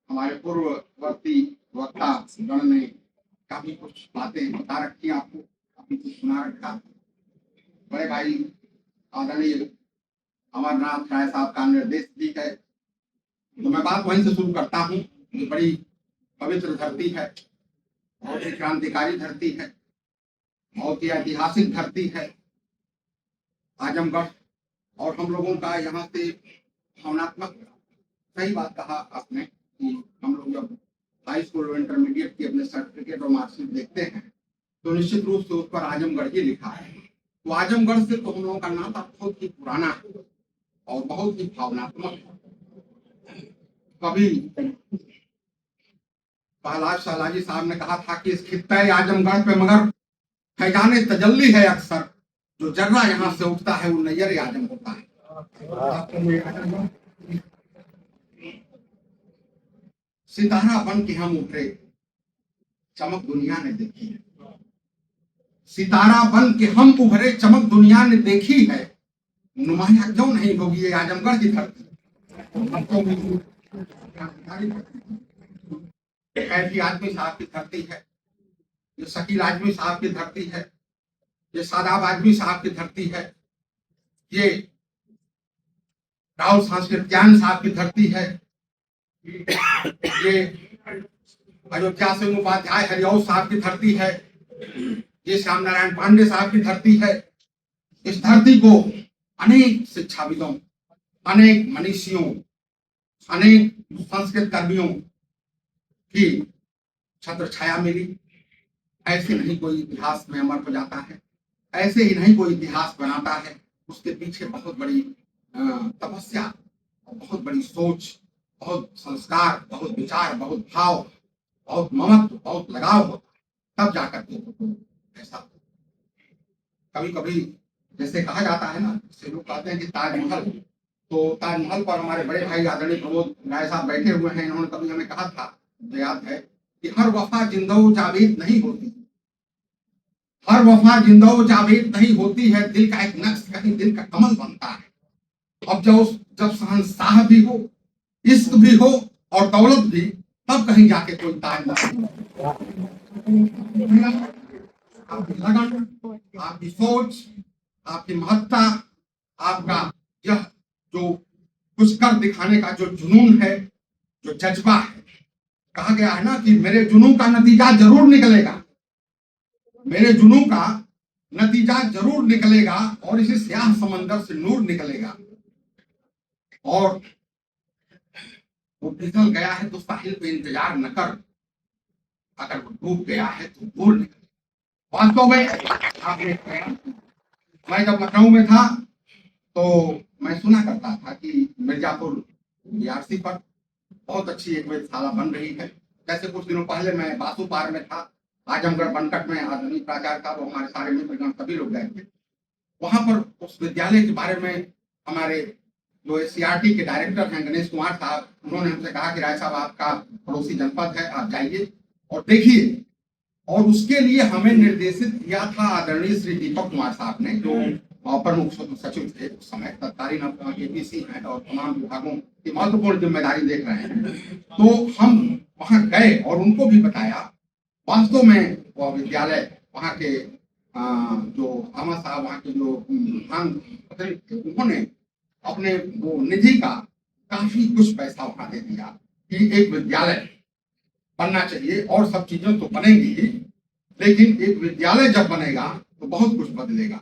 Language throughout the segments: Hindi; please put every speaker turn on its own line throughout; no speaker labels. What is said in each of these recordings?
हमारे पूर्ववर्ती वक्ता गण ने काफी कुछ बातें बता रखी आपको, काफी कुछ सुना रखा। बड़े भाई आदरणीय अमरनाथ राय साहब का निर्देश भी है, तो मैं बात वहीं से शुरू करता हूँ। ये बड़ी पवित्र धरती है, बहुत ही क्रांतिकारी धरती है, बहुत ही ऐतिहासिक धरती है आजमगढ़। और हम लोगों का यहाँ से भावनात्मक, सही बात कहा आपने कि हम लोग जब हाई स्कूल और इंटरमीडिएट की अपने सर्टिफिकेट और मार्कशीट देखते हैं तो निश्चित रूप से उस पर आजमगढ़ ही लिखा है। तो आजमगढ़ से तो हम लोगों का नाता बहुत ही पुराना है और बहुत ही भावनात्मक है। कभी पहलाज शहलाजी साहब ने कहा था कि इस खित्ते आजमगढ़ पे मगर फैजाने तजल्ली है अक्सर, जो जर्रा यहाँ से उठता है वो नैयर आजम होता है। सितारा बन के हम उभरे, चमक दुनिया ने देखी है। सितारा बन के हम उभरे, चमक दुनिया ने देखी है। नुमाया क्यों नहीं होगी ये आजमगढ़ की धरती। कैफी आजमी साहब की धरती है, ये शकील आजमी साहब की धरती है, ये सादाब आजमी साहब की धरती है, ये राहुल सांस्कृत्यान साहब की धरती है, ये अयोध्या सिंह उपाध्याय हरिओं साहब की धरती है, ये श्याम नारायण पांडे साहब की धरती है। इस धरती को अनेक शिक्षाविदों, अनेक मनीषियों, अनेक संस्कृत कर्मियों की छत्र छाया मिली। ऐसे नहीं कोई इतिहास में अमर हो जाता है, ऐसे ही नहीं कोई इतिहास बनाता है। उसके पीछे बहुत बड़ी तपस्या, बहुत बड़ी सोच, बहुत संस्कार, बहुत विचार, बहुत भाव, बहुत ममत्व, बहुत लगाव होता है, तब जाकर के ऐसा। कभी कभी जैसे कहा जाता है ना, से लोग कहते हैं कि ताजमहल, तो ताजमहल पर हमारे बड़े भाई आदरणीय प्रमोद राय साहब बैठे हुए हैं। इन्होंने कभी हमें कहा था, याद है, कि हर वफा जिंदो जावेद नहीं होती, हर वफा जिंदो जावेद नहीं होती है, दिल का एक नक्श कहीं दिल का कमल बनता है। अब जब शहंशाह भी हो, इश्क भी हो और दौलत भी, तब कहीं जाके कोई ताजमहल। आपकी लगन, आपकी सोच, आपकी महत्ता, आपका यह जो कुछ कर दिखाने का जो जुनून है, जो जज्बा है। कहा गया है ना कि मेरे जुनून का नतीजा जरूर निकलेगा, मेरे जुनून का नतीजा जरूर निकलेगा और इसी स्याह समंदर से नूर निकलेगा। और वो फिसल गया है तो साहिल पे इंतजार न कर, अगर वो डूब गया है तो दूर निकले। वास्तव में आपने, मैं जब लखनऊ में था तो मैं सुना करता था कि मिर्जापुर बीआरसी पर बहुत अच्छी एक वेधशाला बन रही है। जैसे कुछ दिनों पहले मैं बासुपार में था, आजमगढ़ बनकट में, आदरणीय प्राचार्य साहब, हमारे सारे मित्रगण सभी लोग गए थे। वहां पर उस विद्यालय के बारे में हमारे जो सीआरटी के डायरेक्टर हैं गणेश कुमार साहब, उन्होंने हमसे कहा कि राय साहब आपका पड़ोसी जनपद है, आप जाइए और देखिए। और उसके लिए हमें निर्देशित किया था आदरणीय श्री दीपक कुमार साहब ने, जो प्रमुख सचिव थे उस समय, तत्कालीन एपीसी हैं और तमाम विभागों की महत्वपूर्ण जिम्मेदारी देख रहे हैं। तो हम वहां गए और उनको भी बताया। वास्तव में वह विद्यालय, वहाँ के जो आमा साहब, वहाँ के जो उन्होंने अपने वो निधि का काफी कुछ पैसा वहां दे दिया कि एक विद्यालय बनना चाहिए। और सब चीजें तो बनेंगी ही, लेकिन एक विद्यालय जब बनेगा तो बहुत कुछ बदलेगा।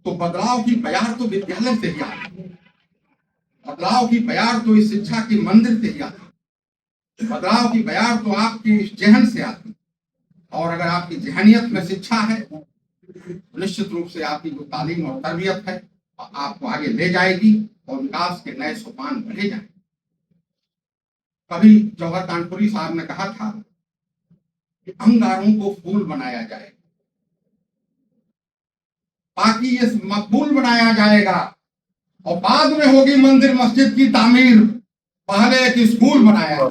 तो बदलाव की बयार तो विद्यालय से ही आती है, बदलाव की बयार तो इस शिक्षा के मंदिर से ही आती है, बदलाव की बयार तो आपकी जहन से आती है। और अगर आपकी जहनियत में शिक्षा है, निश्चित रूप से आपकी जो तालीम और तरबियत है आपको आगे ले जाएगी और विकास के नए सोपान बढ़े जाएंगे। कभी जौहर कानपुरी साहब ने कहा था कि अंगारों को फूल बनाया जाए, बाकी ये मकबूल बनाया जाएगा और बाद में होगी मंदिर मस्जिद की तामीर, पहले एक स्कूल बनाया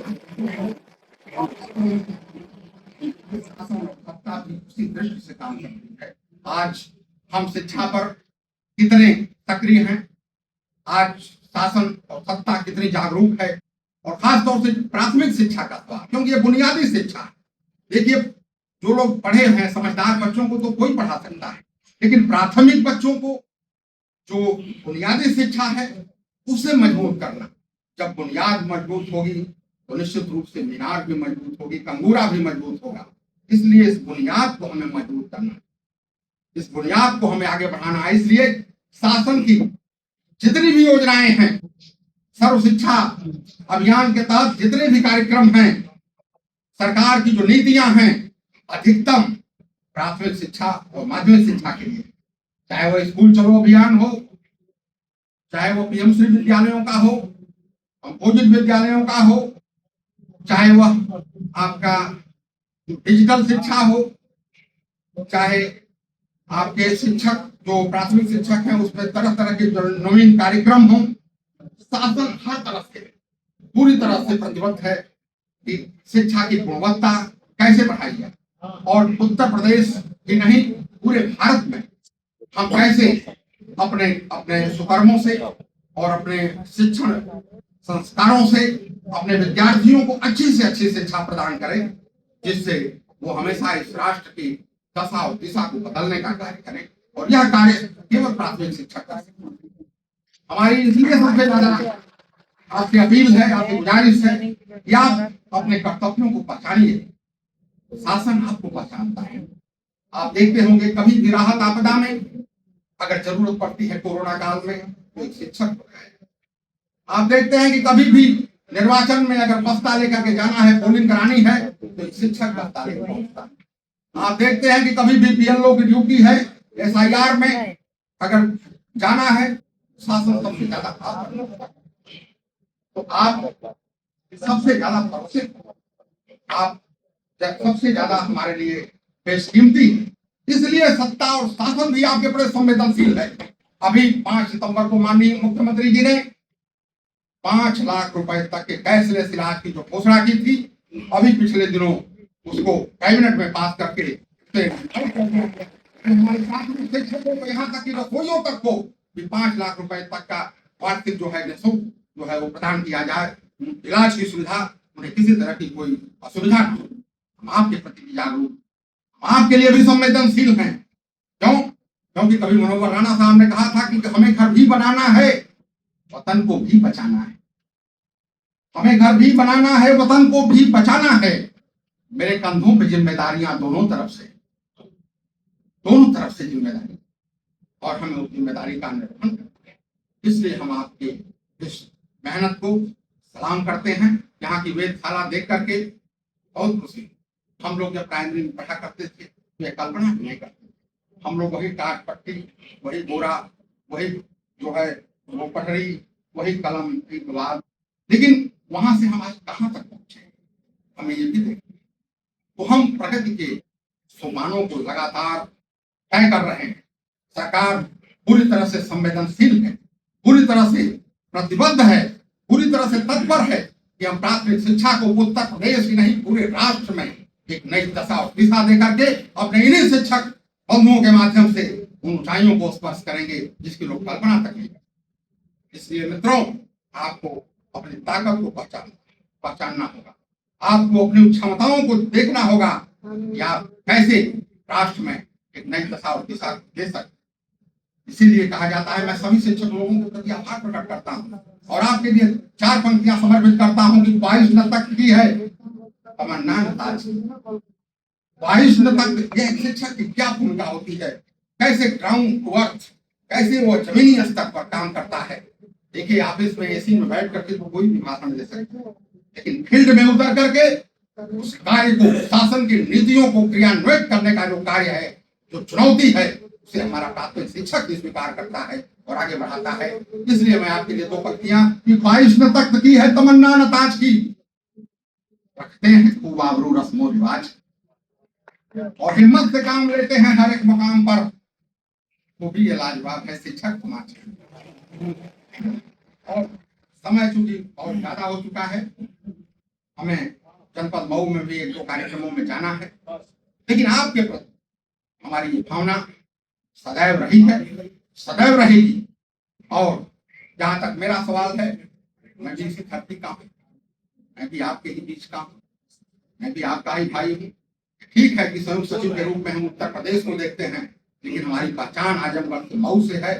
सत्ता भी उसी दृष्टि से काम कर रही है। आज हम शिक्षा पर कितने सक्रिय हैं, आज शासन और सत्ता कितनी जागरूक है, और खास तौर से प्राथमिक शिक्षा का सवाल, क्योंकि ये बुनियादी शिक्षा है। देखिए, जो लोग पढ़े हैं, समझदार बच्चों को तो कोई पढ़ा सकता है, लेकिन प्राथमिक बच्चों को जो बुनियादी शिक्षा है उसे मजबूत करना, जब बुनियाद मजबूत होगी तो निश्चित रूप से मीनार भी मजबूत होगी, कंगूरा भी मजबूत होगा। इसलिए इस बुनियाद को हमें मजबूत करना, इस बुनियाद को हमें आगे बढ़ाना है। इसलिए शासन की जितनी भी योजनाएं हैं, सर्व शिक्षा अभियान के तहत जितने भी कार्यक्रम हैं, सरकार की जो नीतियां हैं, अधिकतम प्राथमिक शिक्षा और माध्यमिक शिक्षा के लिए, चाहे वो स्कूल चलो अभियान हो, चाहे वो पीएम श्री विद्यालयों का हो, कंपोजिट विद्यालयों का हो, चाहे वह आपका डिजिटल शिक्षा हो, चाहे आपके शिक्षक जो प्राथमिक शिक्षक हैं उसमें तरह तरह के जो नवीन कार्यक्रम हो, शासन हर तरफ से पूरी तरह से प्रतिबद्ध है कि शिक्षा की गुणवत्ता कैसे बढ़ाई जाए, और उत्तर प्रदेश ही नहीं पूरे भारत में हम कैसे अपने अपने सुकर्मों से और अपने शिक्षण संस्कारों से अपने विद्यार्थियों को अच्छी से अच्छी शिक्षा प्रदान करें, जिससे वो हमेशा इस राष्ट्र की दशा और दिशा को बदलने का कार्य करें। और यह कार्य केवल प्राथमिक शिक्षा कर सकते हैं। हमारी इसलिए सबसे ज्यादा आपकी अपील है, आपकी गुजारिश है कि आप अपने कर्तव्यों को पहचानिए। शासन आपको पहचानता है। आप देखते होंगे कभी भी राहत आपदा में अगर जरूरत पड़ती है, कोरोना काल में, तो एक शिक्षक है। आप देखते हैं कि कभी भी निर्वाचन में अगर बस्ता लेकर के जाना है, पोलिंग करानी है, तो एक शिक्षक बस्ता लेकर पहुंचता है। आप देखते हैं कि कभी भी बीएलओ की ड्यूटी है, एसआईआर में अगर जाना है, शासन सबसे ज्यादा खास करता है। तो आप सबसे ज्यादा सुरक्षित, आप सबसे ज्यादा हमारे लिए बेशकीमती, इसलिए सत्ता और शासन भी आपके प्रति संवेदनशील है। अभी 5 सितंबर को माननीय मुख्यमंत्री जी ने 5 लाख रुपए तक के कैशलेस इलाज की जो घोषणा की थी, अभी पिछले दिनों उसको कैबिनेट में पास करके हमारे प्राथमिक शिक्षकों को यहाँ तक कि रसोइयों तक को 5 लाख रुपए तक का वार्षिक जो है निःशुल्क जो है वो प्रदान किया जाए। इलाज की सुविधा, उन्हें किसी तरह की कोई असुविधा न हो। हम आपके प्रति भी जागरूक, आपके लिए भी संवेदनशील हैं। क्यों? क्योंकि कभी मनोहर राणा साहब ने कहा था कि हमें घर भी बनाना है, वतन को भी बचाना है। हमें घर भी बनाना है, वतन को भी बचाना है। मेरे कंधों पे जिम्मेदारियां दोनों तरफ से जिम्मेदारी, और हमें उस जिम्मेदारी का निर्वहन करना है। इसलिए हम आपके इस मेहनत को सलाम करते हैं। यहाँ की वेदशाला देख करके बहुत खुशी। हम लोग जब प्राइमरी में पढ़ा करते थे तो ये कल्पना नहीं करते, हम लोग वही काट पट्टी, वही बोरा, वही जो है वो पटरी, वही कलम की गुलाब, लेकिन वहां से हम आज कहाँ तक पहुंचे, हमें ये भी देखिए। तो हम प्रगति के सोपानों को लगातार तय कर रहे हैं। सरकार पूरी तरह से संवेदनशील है, पूरी तरह से प्रतिबद्ध है, पूरी तरह से तत्पर है कि हम प्राथमिक शिक्षा को उत्तर प्रदेश ही नहीं पूरे राष्ट्र में एक नई दशा और दिशा देकर के अपने इन्हीं शिक्षक बंधुओं के माध्यम से उन ऊंचाइयों को स्पर्श करेंगे जिसकी लोग कल्पना तक नहीं करते। इसलिए मित्रों, आपको अपनी ताकत को पहचानना होगा, आपको अपनी क्षमताओं को देखना होगा कि आप कैसे राष्ट्र में एक नई दशा और दिशा दे सकते। इसीलिए कहा जाता है, मैं सभी शिक्षक लोगों के प्रति आभार प्रकट करता हूँ और आपके लिए 4 पंक्तियां समर्पित करता हूँ कि 22 न तक की है तमन्ना ताज। 22 न तक यह शिक्षक की क्या भूमिका होती है, कैसे ग्राउंड वर्क, कैसे वो जमीनी स्तर पर काम करता है। देखिए, ऑफिस में एसी में बैठ करके तो कोई भी भाषण दे सकता है, लेकिन फील्ड में उतर करके उस कार्य को, शासन की नीतियों को क्रियान्वित करने का जो कार्य है, जो चुनौती है, उसे हमारा प्राथमिक शिक्षक भी स्वीकार करता है और आगे बढ़ाता है। इसलिए मैं आपके लिए 2 पंक्तियां कि 22 न तख्त की है तमन्ना न ताज की, रखते हैं खूब आबरू रस्मो रिवाज और हिम्मत से काम लेते हैं हर एक मकाम पर, वो भी ये लाजवाब है शिक्षक समाज। और समय चूंकि बहुत ज्यादा हो चुका है, हमें जनपद मऊ में भी 1-2 कार्यक्रमों में जाना है, लेकिन आपके प्रति हमारी ये भावना सदैव रही है, सदैव रहेगी। और जहां तक मेरा सवाल है, मैं भी इसी धरती का हूँ, मैं भी आपके ही बीच का हूँ, मैं भी आपका ही भाई हूँ। ठीक है कि संयुक्त सचिव के रूप में हम उत्तर प्रदेश को देखते हैं, लेकिन हमारी पहचान आजमगढ़ के मऊ से है।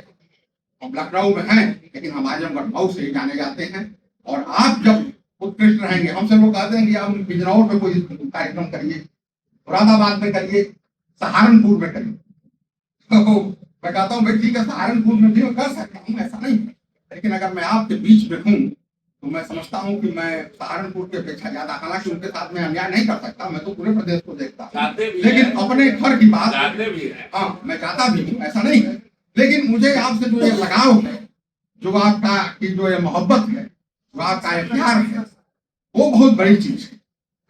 हम लखनऊ में हैं, लेकिन हम आजमगढ़ मऊ से ही जाने जाते हैं। और आप जब उत्कृष्ट रहेंगे, हमसे लोग कहते हैं कि आप बिजनौर में कोई कार्यक्रम करिए, मुरादाबाद में करिए, सहारनपुर में करिए। तो मैं कहता हूँ भाई ठीक है, सहारनपुर में भी मैं कर सकता हूँ, ऐसा नहीं है। लेकिन अगर मैं आपके बीच में हूँ तो मैं समझता हूँ कि मैं सहारनपुर की अपेक्षा ज्यादा, हालांकि उनके साथ में अन्याय नहीं कर सकता, मैं तो पूरे प्रदेश को देखता हूँ, लेकिन अपने घर की बात, हाँ मैं चाहता भी हूँ, ऐसा नहीं है। लेकिन मुझे आपसे जो ये लगाव है, जो आपका की जो ये मोहब्बत है, जो आपका ये प्यार है, वो बहुत बड़ी चीज है।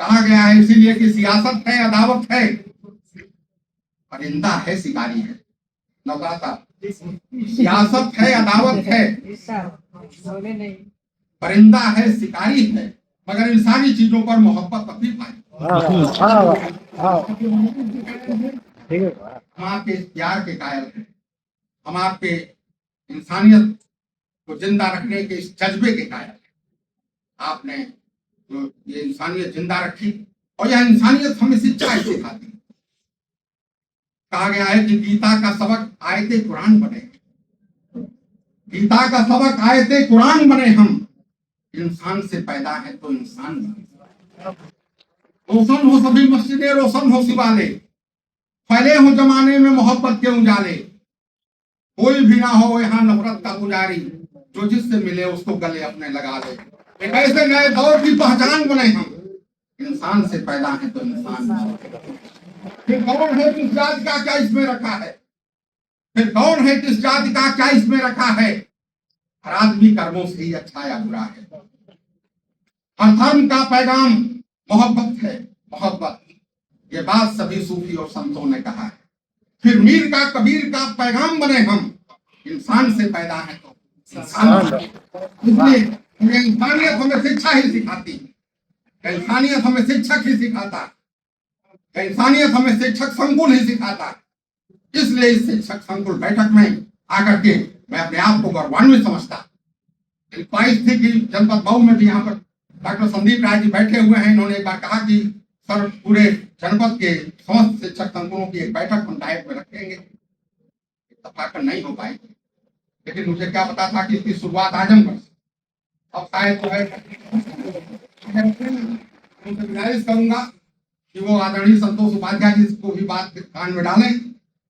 कहा गया है इसीलिए कि सियासत है अदावत है, परिंदा है शिकारी है। नौका सियासत है अदावत है, परिंदा है शिकारी है, मगर इन सारी चीजों पर मोहब्बत अपनी पाई। हम आपके प्यार के कायल हैं, हम आपके इंसानियत को जिंदा रखने के इस जज्बे के कायल हैं। आपने जो ये इंसानियत जिंदा रखी, और यह इंसानियत हमें शिक्षा सिखाती है। कहा गया है कि गीता का सबक आयते कुरान बने, गीता का सबक आयते कुरान बने। हम इंसान से पैदा है तो इंसान बने। रोशन हो सभी मस्जिदें, रोशन हो शिवाले, फैले हो जमाने में मोहब्बत के उजाले। कोई भी ना हो यहाँ नफरत का पुजारी, जो जिससे मिले उसको गले अपने लगा ले। एक ऐसे नए दौर की पहचान बने हम, इंसान से पैदा है तो इंसान। फिर कौन है किस जाति का क्या इसमें रखा है, फिर कौन है किस जाति का क्या इसमें रखा है। हर आदमी कर्मों से ही अच्छा या बुरा है। हर धर्म का पैगाम मोहब्बत है, मोहब्बत। ये बात सभी सूफी और संतों ने कहा है। फिर मीर का कबीर का पैगाम बने हम, इंसान से पैदा है तो इंसान। इसलिए इंसानियत हमें शिक्षा ही सिखाती है, इंसानियत हमें शिक्षक ही सिखाता है, इंसानियत हमें शिक्षक संकुल ही सिखाता है। इसलिए इस शिक्षक संकुल बैठक में आकर के मैं अपने आप को गौरवान्वित समझता। ख्वाहिश थी कि जनपद मऊ में भी यहाँ पर डॉक्टर संदीप राय जी बैठे हुए हैं। इन्होंने एक बार कहा कि सर पूरे जनपद के समस्त शिक्षक संकुलों की एक बैठक हम डायट में रखेंगे, इत्तेफाक नहीं हो पाई, लेकिन मुझे क्या पता था कि इसकी शुरुआत आजमगढ़ से। अब शायद जो है उनसे गुजारिश करूंगा कि वो आदरणीय संतोष उपाध्याय जी को भी बात कान में डालें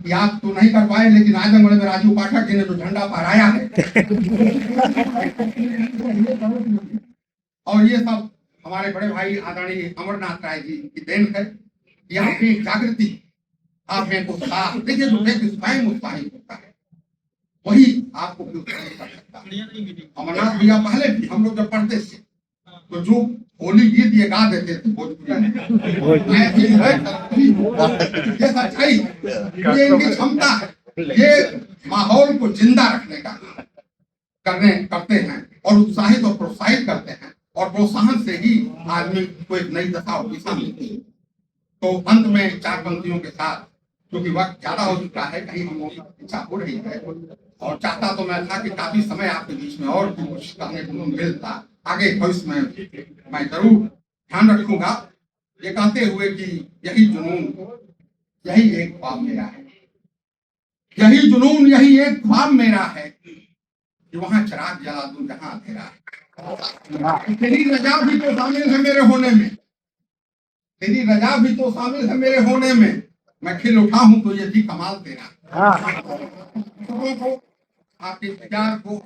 कि आप तो नहीं कर पाए, लेकिन आजमगढ़ में राजू पाठक जी ने जो झंडा फहराया है और ये सब हमारे बड़े भाई आदरणीय अमरनाथ राय जी की देन है। यहाँ की जागृति, आप में उत्साह, देखिए जो व्यक्ति स्वयं उत्साहित होता है वही आपको भी उत्साहित कर सकता है। अमरनाथ भैया पहले भी हम लोग जब पढ़ते थे तो जो होली गीत ये गा देते थे भोजपुरी ये सच्चाई है, ये इनकी क्षमता है, ये माहौल को जिंदा रखने का करते हैं और उत्साहित और प्रोत्साहित करते हैं, और प्रोत्साहन से ही आदमी को एक नई दशा और दिशा मिलती है। तो अंत में चार पंक्तियों के साथ, क्योंकि वक्त ज्यादा हो चुका है, कहीं हम लोगों की इच्छा हो रही है, और चाहता तो मैं था कि काफी समय आपके बीच में और भी कुछ करने को मिलता। आगे भविष्य में मैं जरूर ध्यान रखूंगा, ये कहते हुए कि यही जुनून, यही एक ख्वाब मेरा है, यही जुनून, यही एक ख्वाब मेरा है कि वहां चिराग जला दूं जहां अंधेरा है। तेरी रजा भी तो शामिल है मेरे होने में, तेरी रजा भी तो शामिल है मेरे होने में, मैं खिल उठा हूं तो ये भी कमाल तेरा। आपके प्यार को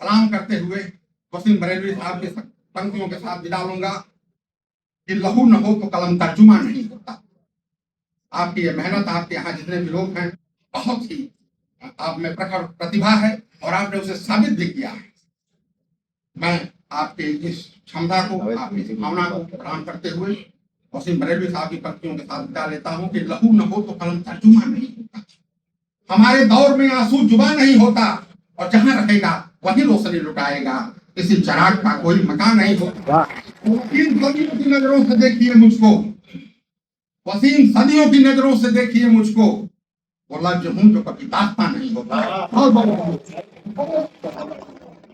सलाम करते हुए वसीम बरेलवी साहब के पंक्तियों के साथ विदा लूंगा कि लहू न हो तो कलम तर्जुमा नहीं होता। आपकी ये मेहनत, आपके यहाँ जितने भी लोग हैं, बहुत ही आप में प्रखर प्रतिभा है और आपने उसे साबित भी किया है। मैं आपके इस क्षमता को, आपकी इस भावना को प्रदान करते हुए वसीम बरेलवी साहब की पंक्तियों के साथ विदा लेता हूँ कि लहू न हो तो कलम तर्जुमा नहीं होता, हमारे दौर में आंसू जुबा नहीं होता, और जहां रहेगा वही रोशनी लुटाएगा, किसी चिराग का कोई मकान नहीं होता। वसीम सदियों की नजरों से देखिए मुझको, वसीम सदियों की नजरों से देखिए मुझको, वो लफ्ज हूं जो कभी दास्तां नहीं होता।